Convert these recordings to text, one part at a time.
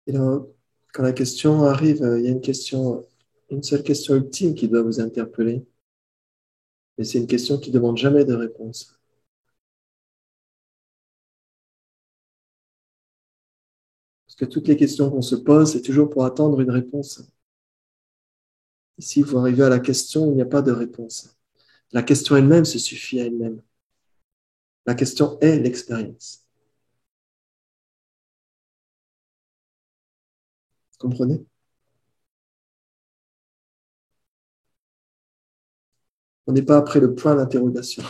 Et là, quand la question arrive, il y a une question, une seule question ultime qui doit vous interpeller. Et c'est une question qui ne demande jamais de réponse. Parce que toutes les questions qu'on se pose, c'est toujours pour attendre une réponse. Ici, vous arrivez à la question, il n'y a pas de réponse. La question elle-même se suffit à elle-même. La question est l'expérience. Vous comprenez? On n'est pas après le point d'interrogation.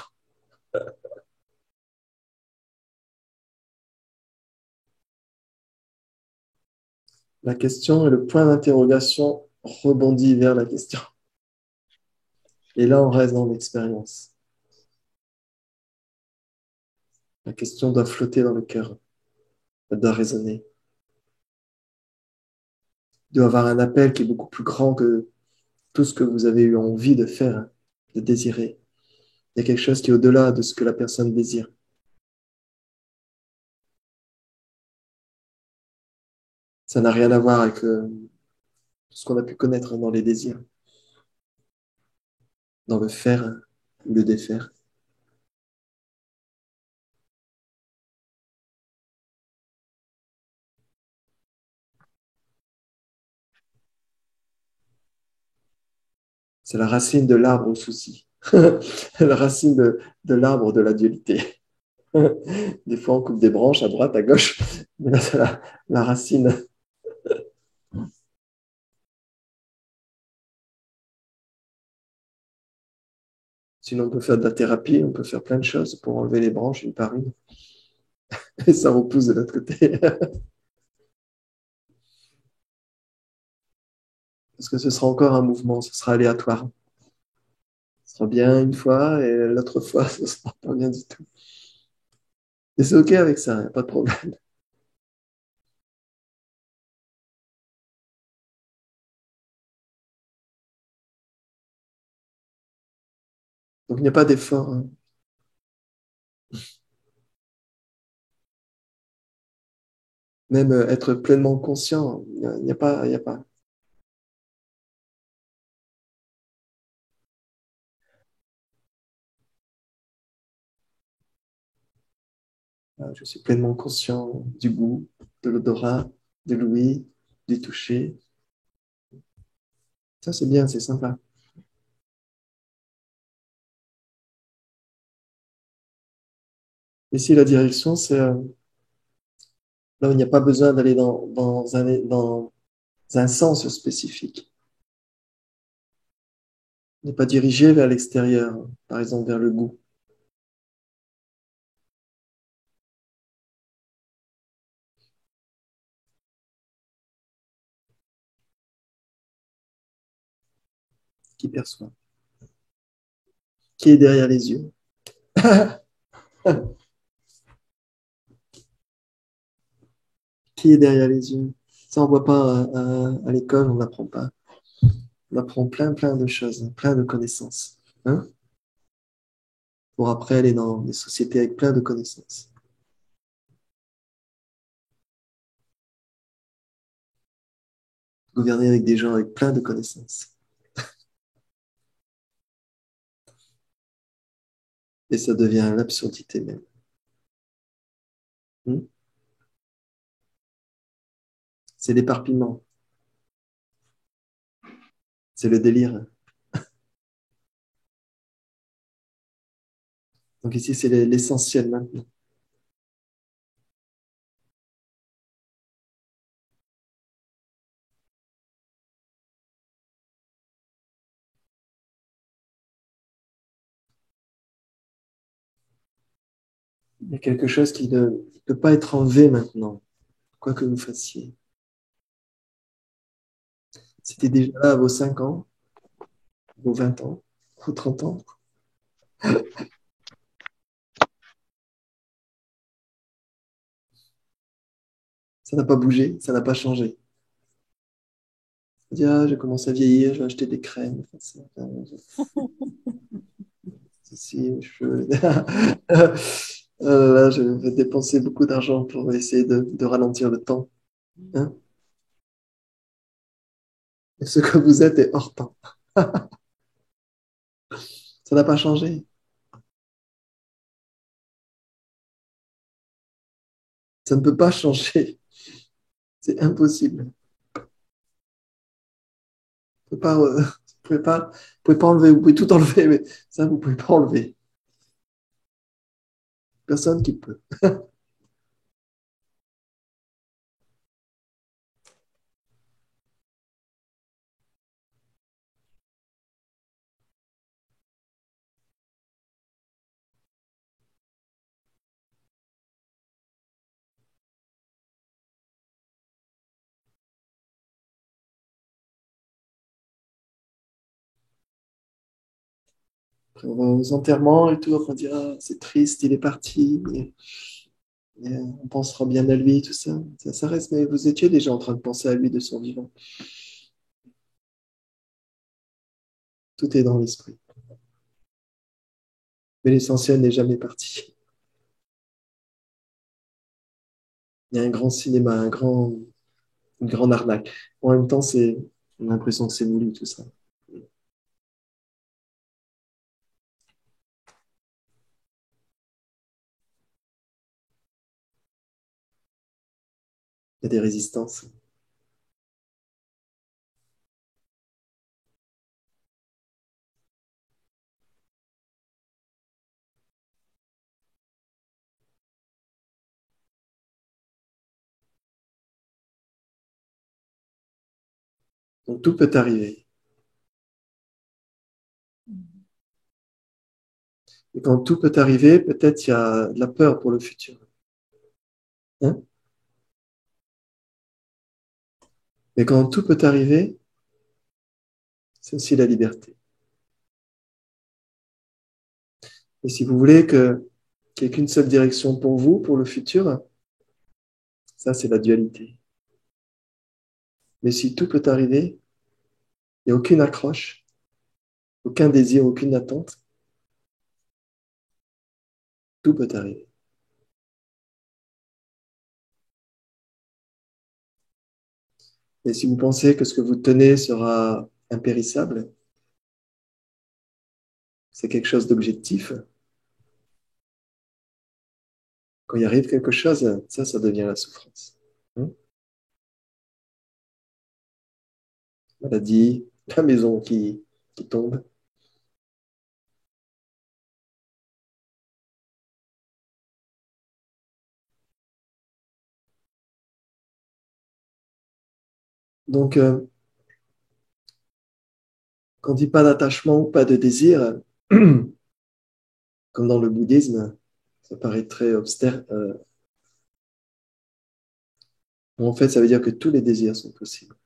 La question et le point d'interrogation rebondit vers la question. Et là, on reste dans l'expérience. La question doit flotter dans le cœur, elle doit résonner. Il doit y avoir un appel qui est beaucoup plus grand que tout ce que vous avez eu envie de faire, de désirer. Il y a quelque chose qui est au-delà de ce que la personne désire. Ça n'a rien à voir avec ce qu'on a pu connaître dans les désirs, dans le faire ou le défaire. C'est la racine de l'arbre au souci. La racine de l'arbre de la dualité. Des fois, on coupe des branches à droite, à gauche, mais là, c'est la racine. Sinon, on peut faire de la thérapie, on peut faire plein de choses pour enlever les branches une par une, et ça repousse de l'autre côté. Parce que ce sera encore un mouvement, ce sera aléatoire. Ce sera bien une fois, et l'autre fois, ce sera pas bien du tout. Et c'est OK avec ça, il n'y a pas de problème. Donc, il n'y a pas d'effort, hein. Même être pleinement conscient, il n'y a pas, il n'y a pas. Je suis pleinement conscient du goût, de l'odorat, de l'ouïe, du toucher. Ça, c'est bien, c'est sympa. Ici, la direction, c'est là où il n'y a pas besoin d'aller dans un sens spécifique. On n'est pas dirigé vers l'extérieur, par exemple vers le goût, qui perçoit, qui est derrière les yeux. Qui est derrière les yeux. Ça, on ne voit pas à l'école, on n'apprend pas. On apprend plein de choses, plein de connaissances. Hein, pour après aller dans des sociétés avec plein de connaissances. Gouverner avec des gens avec plein de connaissances. Et ça devient l'absurdité même. Hmm. C'est l'éparpillement, c'est le délire. Donc ici, c'est l'essentiel maintenant. Il y a quelque chose qui ne peut pas être enlevé maintenant, quoi que vous fassiez. C'était déjà là à vos 5 ans, vos 20 ans, vos 30 ans. Ça n'a pas bougé, ça n'a pas changé. Dit, ah, je commence à vieillir, je vais acheter des crèmes. Si, je... Là, je vais dépenser beaucoup d'argent pour essayer de ralentir le temps. Hein. Et ce que vous êtes est hors temps. Ça n'a pas changé. Ça ne peut pas changer. C'est impossible. Vous pouvez pas, vous pouvez pas enlever. Vous pouvez tout enlever, mais ça, vous pouvez pas enlever. Personne qui peut. Après, on va aux enterrements et tout. On dira, ah, c'est triste, il est parti. Mais on pensera bien à lui, tout ça. Ça reste, mais vous étiez déjà en train de penser à lui de son vivant. Tout est dans l'esprit. Mais l'essentiel n'est jamais parti. Il y a un grand cinéma, une grande arnaque. En même temps, on a l'impression que c'est voulu, tout ça. Il y a des résistances. Donc tout peut arriver. Et quand tout peut arriver, peut-être il y a de la peur pour le futur. Hein. Mais quand tout peut arriver, c'est aussi la liberté. Et si vous voulez qu'il n'y ait qu'une seule direction pour vous, pour le futur, ça c'est la dualité. Mais si tout peut arriver, il n'y a aucune accroche, aucun désir, aucune attente, tout peut arriver. Et si vous pensez que ce que vous tenez sera impérissable, c'est quelque chose d'objectif, quand il arrive quelque chose, ça devient la souffrance. Hein. Maladie, la maison qui tombe. Donc, quand on dit pas d'attachement ou pas de désir, comme dans le bouddhisme, ça paraît très austère. En fait, ça veut dire que tous les désirs sont possibles,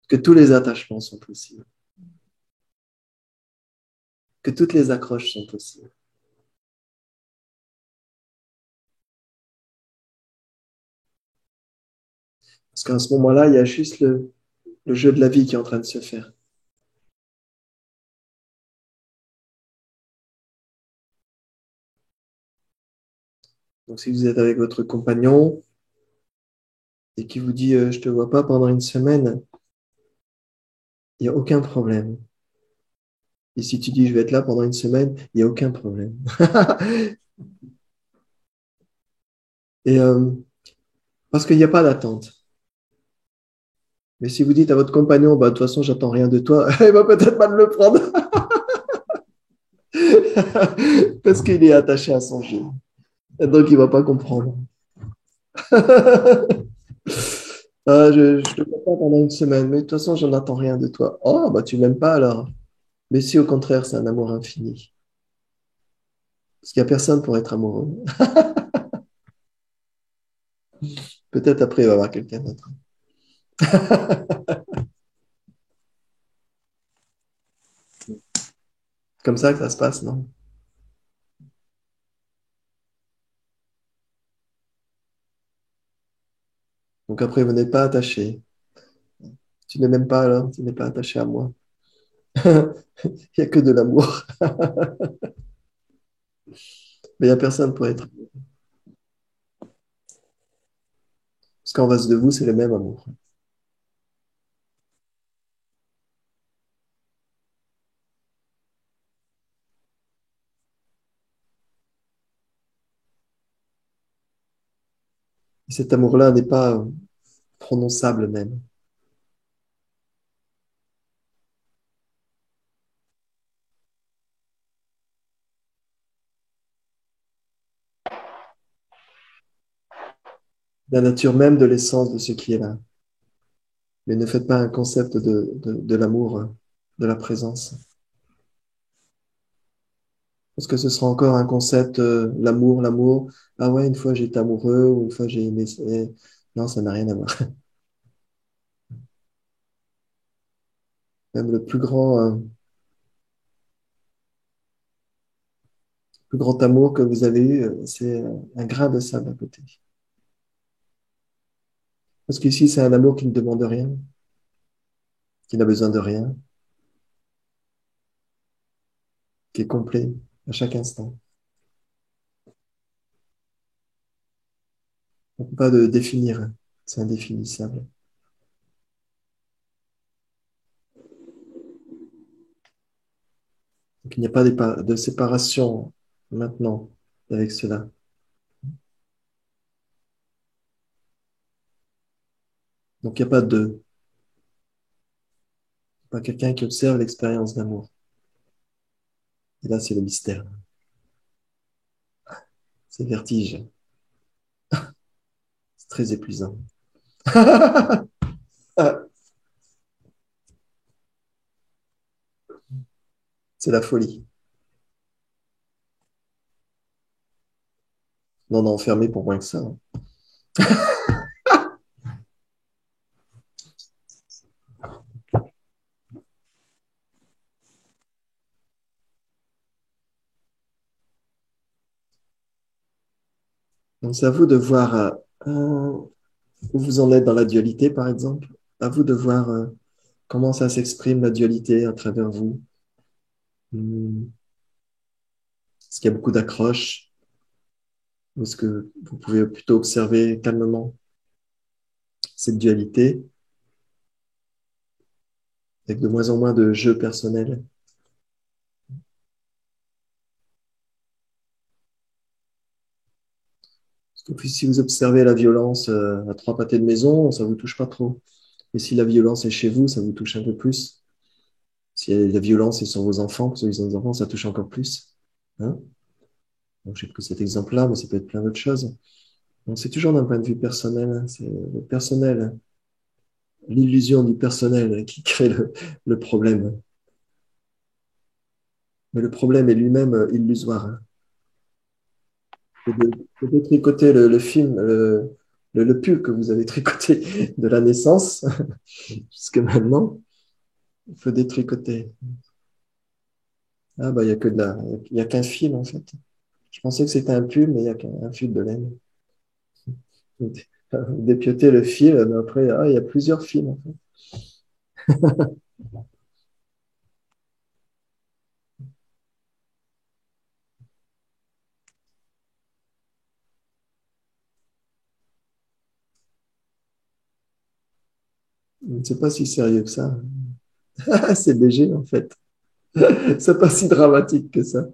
que tous les attachements sont possibles, que toutes les accroches sont possibles. Parce qu'à ce moment-là, il y a juste le jeu de la vie qui est en train de se faire. Donc, si vous êtes avec votre compagnon et qui vous dit je te vois pas pendant une semaine, il n'y a aucun problème. Et si tu dis je vais être là pendant une semaine, il n'y a aucun problème. Et parce qu'il n'y a pas d'attente. Mais si vous dites à votre compagnon, bah, de toute façon, j'attends rien de toi, il va peut-être mal le prendre. Parce qu'il est attaché à son jeu. Et donc, il ne va pas comprendre. Ah, je ne te vois pas pendant une semaine, mais de toute façon, je n'attends rien de toi. Oh, bah, tu m'aimes pas alors. Mais si, au contraire, c'est un amour infini. Parce qu'il n'y a personne pour être amoureux. Peut-être après, il va y avoir quelqu'un d'autre. Comme ça que ça se passe, non? Donc après, vous n'êtes pas attaché. Tu ne m'aimes pas alors, tu n'es pas attaché à moi. Il n'y a que de l'amour. Mais il n'y a personne pour être. Parce qu'en face de vous, c'est le même amour. Cet amour-là n'est pas prononçable même. La nature même de l'essence de ce qui est là. Mais ne faites pas un concept de l'amour, de la présence. Parce que ce sera encore un concept, l'amour, l'amour. Ah ouais, une fois j'étais amoureux ou une fois j'ai aimé. Non, ça n'a rien à voir. Même le plus grand amour que vous avez eu, c'est un grain de sable à côté. Parce qu'ici, c'est un amour qui ne demande rien, qui n'a besoin de rien, qui est complet à chaque instant. On ne peut pas le définir, c'est indéfinissable. Donc, il n'y a pas de séparation maintenant avec cela. Donc, il n'y a pas pas quelqu'un qui observe l'expérience d'amour. Et là, c'est le mystère. C'est le vertige. C'est très épuisant. C'est la folie. Non, non, enfermé pour moins que ça. Donc, c'est à vous de voir où vous en êtes dans la dualité, par exemple. À vous de voir comment ça s'exprime, la dualité, à travers vous. Est-ce qu'il y a beaucoup d'accroches? Ou est-ce que vous pouvez plutôt observer calmement cette dualité avec de moins en moins de jeux personnels? Parce que si vous observez la violence à trois pâtés de maison, ça vous touche pas trop. Et si la violence est chez vous, ça vous touche un peu plus. Si la violence est sur vos enfants, parce qu'ils ont des enfants, ça touche encore plus. Hein? Donc, j'ai pris cet exemple-là, mais ça peut être plein d'autres choses. Donc, c'est toujours d'un point de vue personnel. Hein. C'est le personnel, l'illusion du personnel qui crée le problème. Mais le problème est lui-même illusoire. Hein. C'est de tricoter le film, le pull que vous avez tricoté de la naissance jusque maintenant. Il faut détricoter. Ah, bah, il y a que il y a qu'un fil, en fait. Je pensais que c'était un pull, mais il y a qu'un fil de laine. Dépioter le fil, mais après, ah, il y a plusieurs fils, en fait. C'est pas si sérieux que ça. C'est léger, en fait. C'est pas si dramatique que ça.